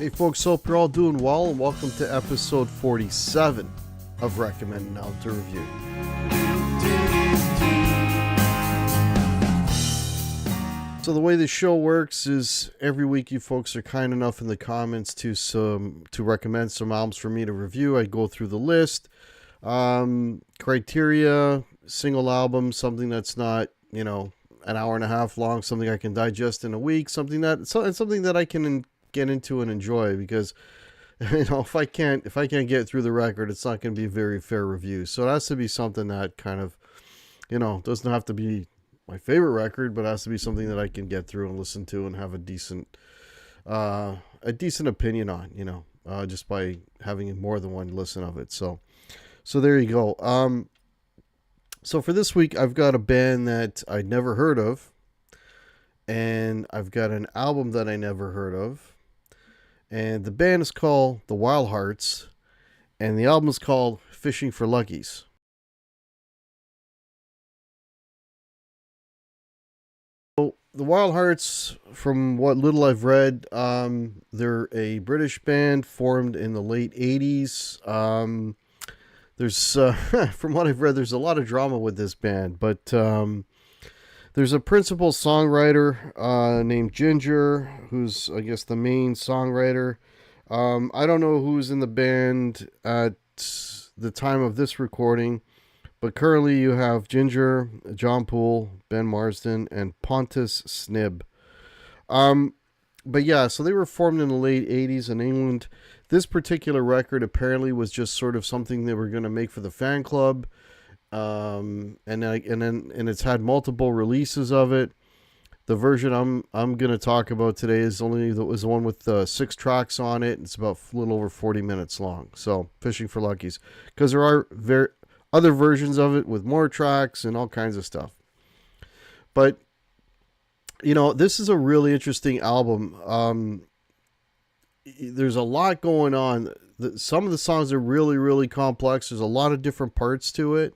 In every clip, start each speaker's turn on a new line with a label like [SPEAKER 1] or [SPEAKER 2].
[SPEAKER 1] Hey folks, hope you're all doing well, and welcome to episode 47 of Recommend Now to Review. So the way the show works is every week you folks are kind enough in the comments to recommend some albums for me to review. I go through the list, criteria, single album, something that's not, an hour and a half long, something I can digest in a week, something that I can get into and enjoy, because if I can't get through the record, it's not going to be a very fair review. So it has to be something that kind of, doesn't have to be my favorite record, but it has to be something that I can get through and listen to and have a decent opinion on, just by having more than one listen of it. So there you go. So for this week, I've got a band that I'd never heard of, and I've got an album that I never heard of, and the band is called The Wild Hearts, and the album is called Fishing for Luckies. So the Wild Hearts, from what little I've read, they're a British band formed in the late 80s. There's, from what I've read, there's a lot of drama with this band, but there's a principal songwriter named Ginger, who's, I guess, the main songwriter. I don't know who's in the band at the time of this recording, but currently you have Ginger, John Poole, Ben Marsden, and Pontus Snib. But yeah, so they were formed in the late 80s in England. This particular record apparently was just sort of something they were going to make for the fan club. And it's had multiple releases of it. The version I'm going to talk about today is the one with 6 tracks on it. It's about a little over 40 minutes long. So Fishing for Luckies, because there are other versions of it with more tracks and all kinds of stuff. But this is a really interesting album. There's a lot going on. Some of the songs are really, really complex. There's a lot of different parts to it.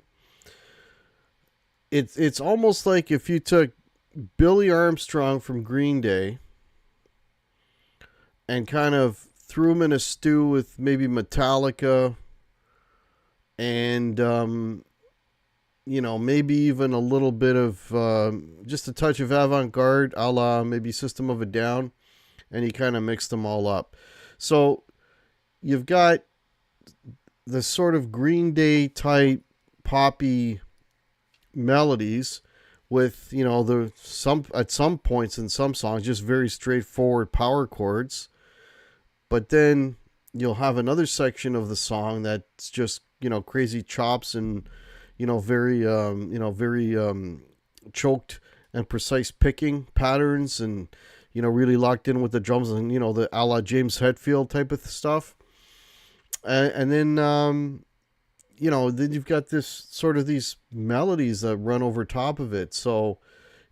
[SPEAKER 1] It's almost like if you took Billy Armstrong from Green Day and kind of threw him in a stew with maybe Metallica and, maybe even a little bit of just a touch of avant-garde, a la maybe System of a Down, and he kind of mixed them all up. So you've got the sort of Green Day type poppy melodies with, at some points in some songs, just very straightforward power chords. But then you'll have another section of the song that's just, crazy chops and, very choked and precise picking patterns, and, really locked in with the drums and, the a la James Hetfield type of stuff. And then, then you've got these melodies that run over top of it. So,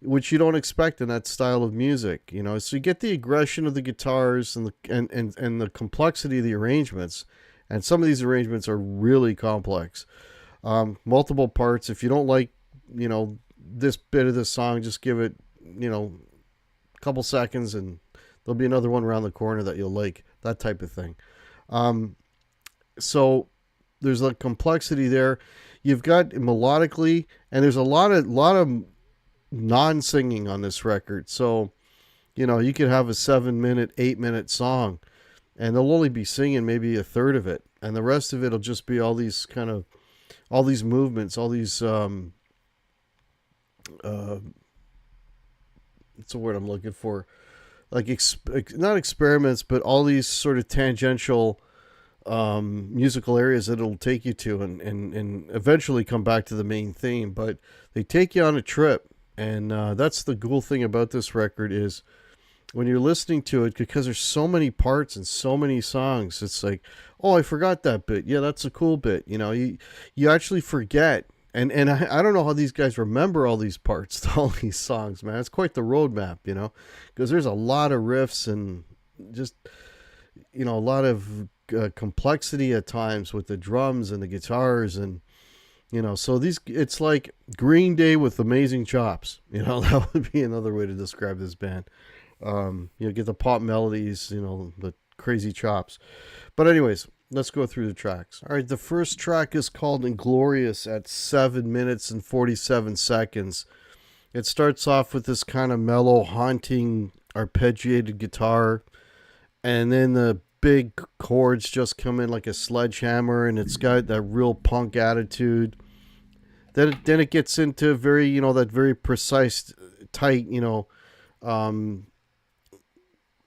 [SPEAKER 1] which you don't expect in that style of music, so you get the aggression of the guitars and the complexity of the arrangements. And some of these arrangements are really complex. Multiple parts. If you don't like, this bit of the song, just give it, a couple seconds and there'll be another one around the corner that you'll like, that type of thing. So there's a complexity there. You've got melodically, and there's a lot of non-singing on this record. So, you could have a 7-minute, 8-minute song, and they'll only be singing maybe a third of it, and the rest of it will just be all these movements, all these it's a word I'm looking for, like not experiments, but all these sort of tangential musical areas that it'll take you to, and eventually come back to the main theme. But they take you on a trip, and that's the cool thing about this record is when you're listening to it, because there's so many parts and so many songs, it's like, oh, I forgot that bit. Yeah, that's a cool bit. You actually forget. And I don't know how these guys remember all these parts to all these songs, man. It's quite the roadmap, because there's a lot of riffs and just, a lot of complexity at times with the drums and the guitars, and so it's like Green Day with amazing chops. That would be another way to describe this band. Get the pop melodies, the crazy chops. But anyways, let's go through the tracks. All right, the first track is called Inglorious at 7 minutes and 47 seconds. It starts off with this kind of mellow, haunting, arpeggiated guitar, and then the big chords just come in like a sledgehammer, and it's got that real punk attitude. Then it gets into very, that very precise, tight,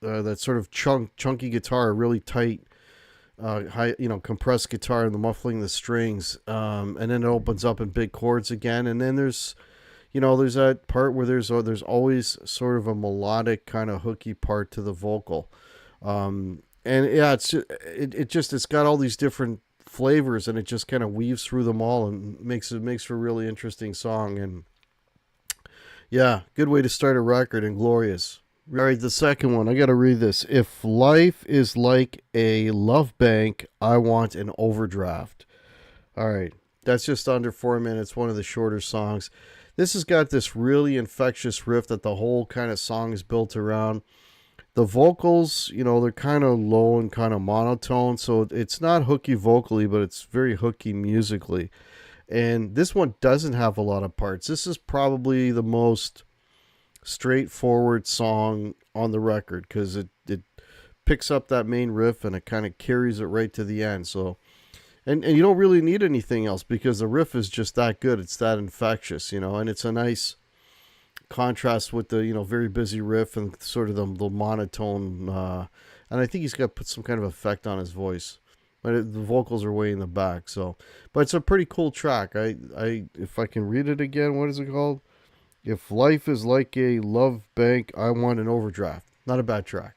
[SPEAKER 1] that sort of chunky guitar, really tight, high, compressed guitar, and the muffling the strings. And then it opens up in big chords again, and then there's that part where there's always sort of a melodic kind of hooky part to the vocal. And yeah, it's got all these different flavors, and it just kind of weaves through them all and makes for a really interesting song. And yeah, good way to start a record. And glorious. All right, the second one, I got to read this. If life is like a love bank, I want an overdraft. All right, that's just under 4 minutes, one of the shorter songs. This has got this really infectious riff that the whole kind of song is built around. The vocals, they're kind of low and kind of monotone, so it's not hooky vocally, but it's very hooky musically. And this one doesn't have a lot of parts. This is probably the most straightforward song on the record because it picks up that main riff and it kind of carries it right to the end. So, and you don't really need anything else because the riff is just that good. It's that infectious, and it's a nice contrast with the very busy riff and sort of the monotone, and I think he's got to put some kind of effect on his voice, but the vocals are way in the back. So, but it's a pretty cool track. I if I can read it again, what is it called? If life is like a love bank, I want an overdraft. Not a bad track.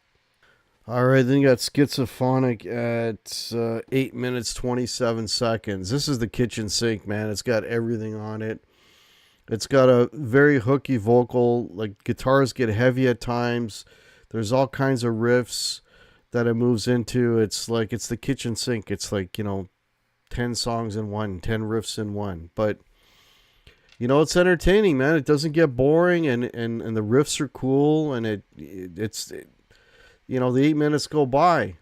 [SPEAKER 1] All right, then you got Schizophonic at 8 minutes 27 seconds. This is the kitchen sink, man. It's got everything on it. It's got a very hooky vocal, like guitars get heavy at times. There's all kinds of riffs that it moves into. It's like, it's the kitchen sink. It's like, 10 songs in one, 10 riffs in one. But, it's entertaining, man. It doesn't get boring, and the riffs are cool, and it's the 8 minutes go by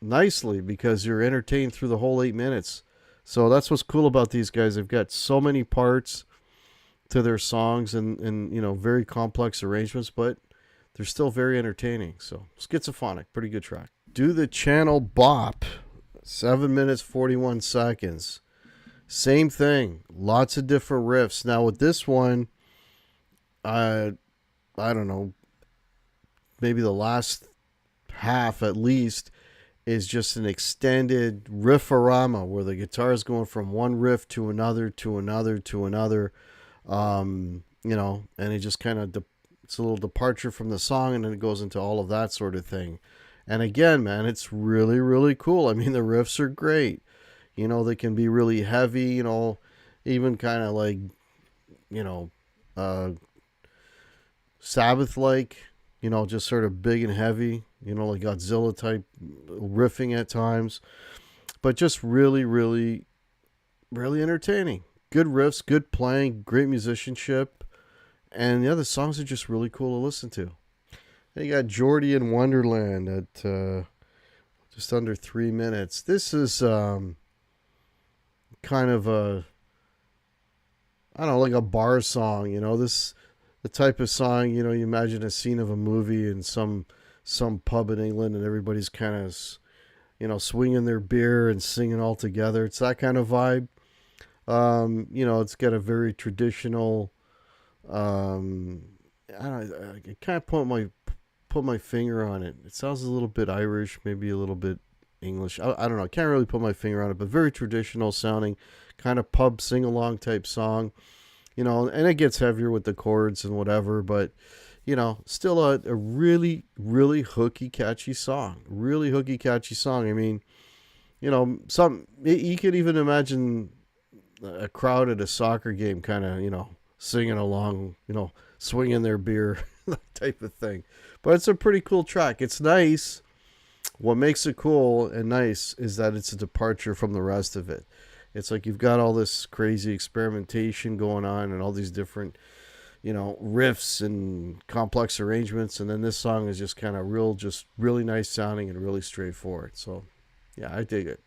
[SPEAKER 1] nicely because you're entertained through the whole 8 minutes. So that's what's cool about these guys. They've got so many parts to their songs and very complex arrangements, but they're still very entertaining. So Schizophonic, pretty good track. Do the Channel Bop, 7 minutes 41 seconds. Same thing, lots of different riffs. Now with this one, I don't know, maybe the last half at least is just an extended riffarama where the guitar is going from one riff to another to another to another. And it just kind of it's a little departure from the song, and then it goes into all of that sort of thing. And again, man, it's really, really cool. I mean, the riffs are great. They can be really heavy, even kind of like, Sabbath-like, just sort of big and heavy, like Godzilla type riffing at times, but just really, really, really entertaining. Good riffs, good playing, great musicianship, and the other songs are just really cool to listen to. Then you got Geordie in Wonderland at just under 3 minutes. This is kind of a, I don't know, like a bar song. This the type of song, you imagine a scene of a movie in some pub in England, and everybody's kind of swinging their beer and singing all together. It's that kind of vibe. It's got a very traditional, I can't put my finger on it. It sounds a little bit Irish, maybe a little bit English. I don't know. I can't really put my finger on it, but very traditional sounding, kind of pub sing-along type song, and it gets heavier with the chords and whatever, but, still a really, really hooky, catchy song. Really hooky, catchy song. I mean, you could even imagine a crowd at a soccer game kind of, singing along, swinging their beer, that type of thing. But it's a pretty cool track. It's nice. What makes it cool and nice is that it's a departure from the rest of it. It's like you've got all this crazy experimentation going on and all these different, riffs and complex arrangements. And then this song is just kind of just really nice sounding and really straightforward. So, yeah, I dig it.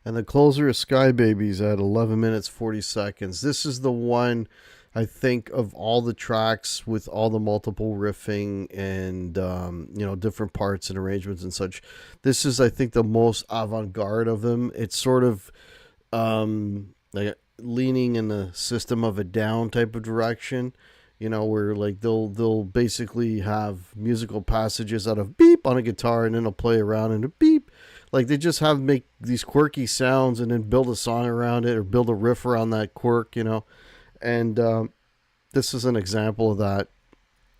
[SPEAKER 1] And the closer is Sky Babies at 11 minutes 40 seconds. This is the one, I think, of all the tracks with all the multiple riffing and different parts and arrangements and such. This is, I think, the most avant-garde of them. It's sort of like leaning in the System of a Down type of direction. Where like they'll basically have musical passages out of beep on a guitar, and then they'll play around and a beep. Like they just have make these quirky sounds and then build a song around it or build a riff around that quirk. And this is an example of that.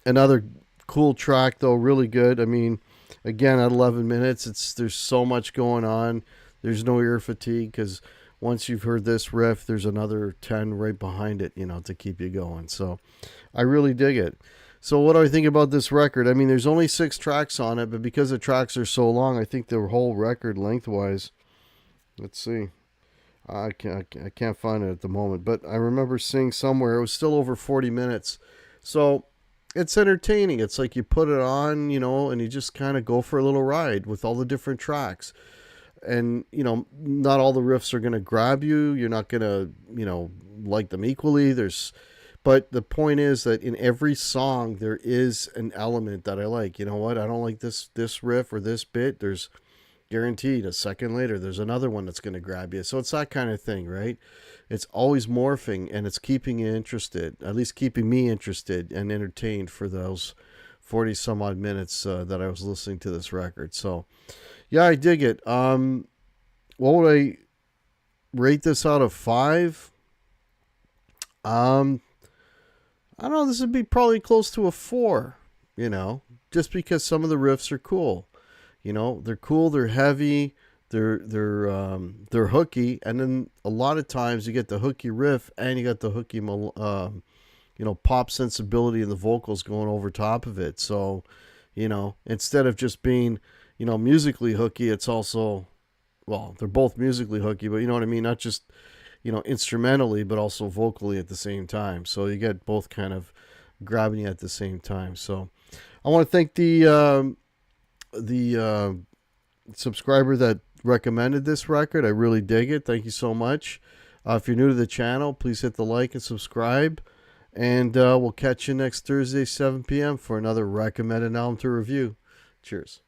[SPEAKER 1] Another cool track though, really good. I mean, again at 11 minutes, there's so much going on. There's no ear fatigue because once you've heard this riff, there's another 10 right behind it, to keep you going. So I really dig it. So what do I think about this record? I mean, there's only 6 tracks on it, but because the tracks are so long, I think the whole record lengthwise, let's see. I can't find it at the moment, but I remember seeing somewhere it was still over 40 minutes. So it's entertaining. It's like you put it on, and you just kind of go for a little ride with all the different tracks. And, not all the riffs are going to grab you. You're not going to, like them equally. But the point is that in every song, there is an element that I like. You know what? I don't like this riff or this bit. There's guaranteed a second later, there's another one that's going to grab you. So it's that kind of thing, right? It's always morphing, and it's keeping you interested, at least keeping me interested and entertained for those 40 some odd minutes that I was listening to this record. So, yeah, I dig it. What would I rate this out of 5? I don't know. This would be probably close to a 4. Just because some of the riffs are cool. They're cool. They're heavy. They're hooky, and then a lot of times you get the hooky riff and you got the hooky, pop sensibility and the vocals going over top of it. So, instead of just being musically hooky, it's also, well, they're both musically hooky, but you know what I mean? Not just, instrumentally, but also vocally at the same time. So you get both kind of grabbing you at the same time. So I want to thank the subscriber that recommended this record. I really dig it. Thank you so much. If you're new to the channel, please hit the like and subscribe. And we'll catch you next Thursday, 7 p.m. for another recommended album to review. Cheers.